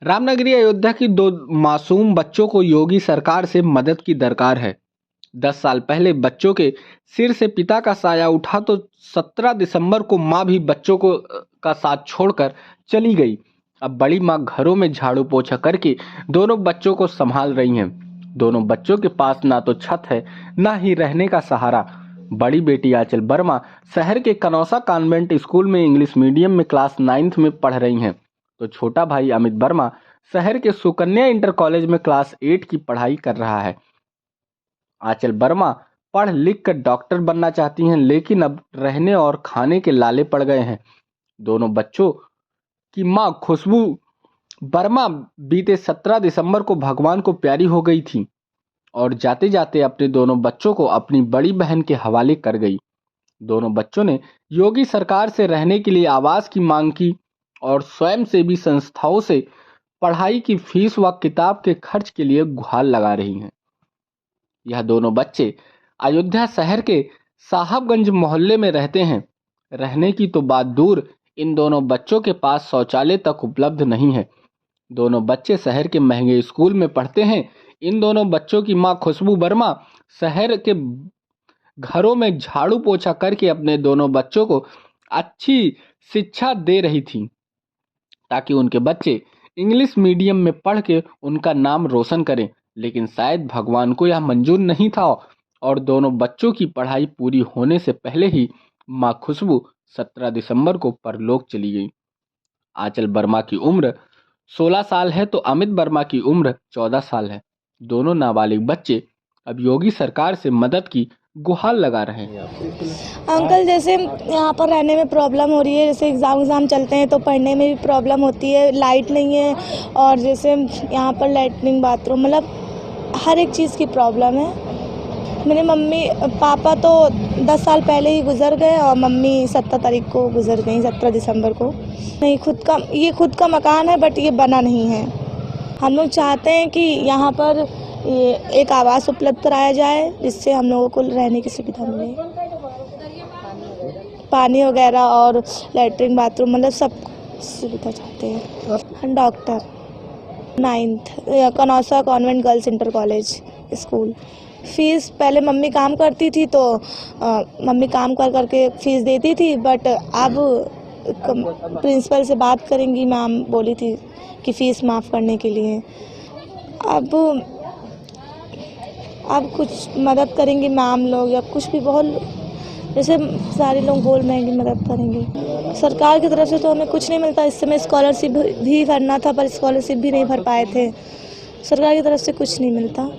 रामनगरी अयोध्या की दो मासूम बच्चों को योगी सरकार से मदद की दरकार है। 10 साल पहले बच्चों के सिर से पिता का साया उठा तो 17 दिसंबर को मां भी बच्चों को का साथ छोड़कर चली गई। अब बड़ी मां घरों में झाड़ू पोछा करके दोनों बच्चों को संभाल रही हैं। दोनों बच्चों के पास ना तो छत है, ना ही रहने का सहारा। बड़ी बेटी आंचल वर्मा शहर के कनौसा कॉन्वेंट स्कूल में इंग्लिश मीडियम में क्लास 9th में पढ़ रही हैं, तो छोटा भाई अमित वर्मा शहर के सुकन्या इंटर कॉलेज में क्लास 8 की पढ़ाई कर रहा है। आंचल वर्मा पढ़ लिख कर डॉक्टर बनना चाहती हैं, लेकिन अब रहने और खाने के लाले पड़ गए हैं। दोनों बच्चों की मां खुशबू वर्मा बीते 17 दिसंबर को भगवान को प्यारी हो गई थी और जाते जाते अपने दोनों बच्चों को अपनी बड़ी बहन के हवाले कर गई। दोनों बच्चों ने योगी सरकार से रहने के लिए आवास की मांग की और स्वयंसेवी संस्थाओं से पढ़ाई की फीस व किताब के खर्च के लिए गुहार लगा रही हैं। यह दोनों बच्चे अयोध्या शहर के साहबगंज मोहल्ले में रहते हैं। रहने की तो बात दूर, इन दोनों बच्चों के पास शौचालय तक उपलब्ध नहीं है। दोनों बच्चे शहर के महंगे स्कूल में पढ़ते हैं। इन दोनों बच्चों की मां खुशबू वर्मा शहर के घरों में झाड़ू पोछा करके अपने दोनों बच्चों को अच्छी शिक्षा दे रही थी, ताकि उनके बच्चे इंग्लिश मीडियम में पढ़ के उनका नाम रोशन करें। लेकिन शायद भगवान को यह मंजूर नहीं था और दोनों बच्चों की पढ़ाई पूरी होने से पहले ही मां खुशबू 17 दिसंबर को परलोक चली गई। आंचल वर्मा की उम्र 16 साल है तो अमित वर्मा की उम्र 14 साल है। दोनों नाबालिग बच्चे अब योगी सरकार से मदद की गुहार लगा रहे हैं। अंकल, जैसे यहाँ पर रहने में प्रॉब्लम हो रही है, जैसे एग्ज़ाम चलते हैं तो पढ़ने में भी प्रॉब्लम होती है, लाइट नहीं है और जैसे यहाँ पर लैट्रिन बाथरूम मतलब हर एक चीज़ की प्रॉब्लम है। मेरे मम्मी पापा तो 10 साल पहले ही गुजर गए और मम्मी 17 तारीख को गुजर गई, 17 दिसंबर को। नहीं, ये खुद का मकान है बट ये बना नहीं है। हम लोग चाहते हैं कि यहाँ पर एक आवास उपलब्ध कराया जाए जिससे हम लोगों को रहने की सुविधा मिले, पानी वगैरह और लैट्रिन बाथरूम मतलब सब सुविधा चाहते हैं। हम doctor 9th Canossa convent girls inter college school. Fees पहले मम्मी काम करती थी तो मम्मी काम कर करके फीस देती थी, बट अब प्रिंसिपल से बात करेंगी, मैम बोली थी कि फ़ीस माफ़ करने के लिए। अब कुछ मदद करेंगे मैम लोग या कुछ भी, बहुत जैसे सारे लोग बोल रहे हैं कि मदद करेंगे। सरकार की तरफ से तो हमें कुछ नहीं मिलता। इस समय स्कॉलरशिप भी भरना था पर स्कॉलरशिप भी नहीं भर पाए थे। सरकार की तरफ से कुछ नहीं मिलता।